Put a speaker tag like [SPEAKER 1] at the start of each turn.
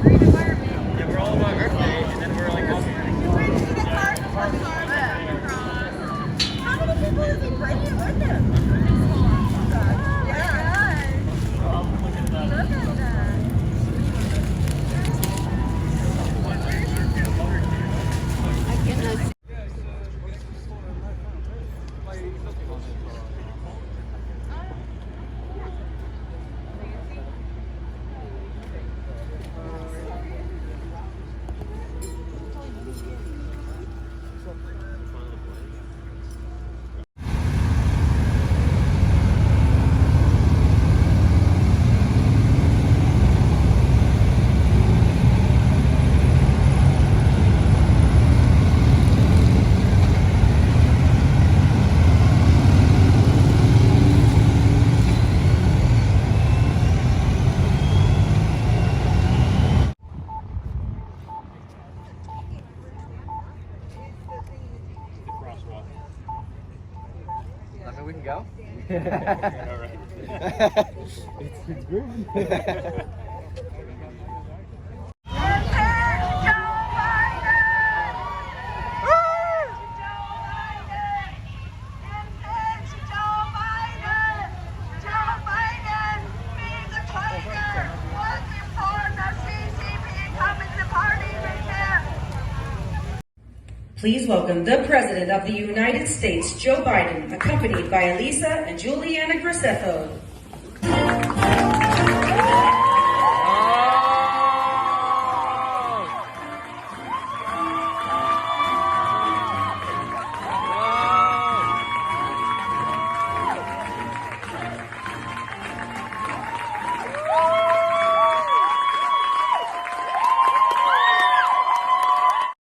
[SPEAKER 1] Yeah, we're all about Earth Day, and then we're like,
[SPEAKER 2] How many people is he bringing with him?
[SPEAKER 1] we can go?
[SPEAKER 3] All right.
[SPEAKER 1] It's good.
[SPEAKER 4] Please welcome the President of the United States, Joe Biden, accompanied by Elisa and Juliana Gracefo.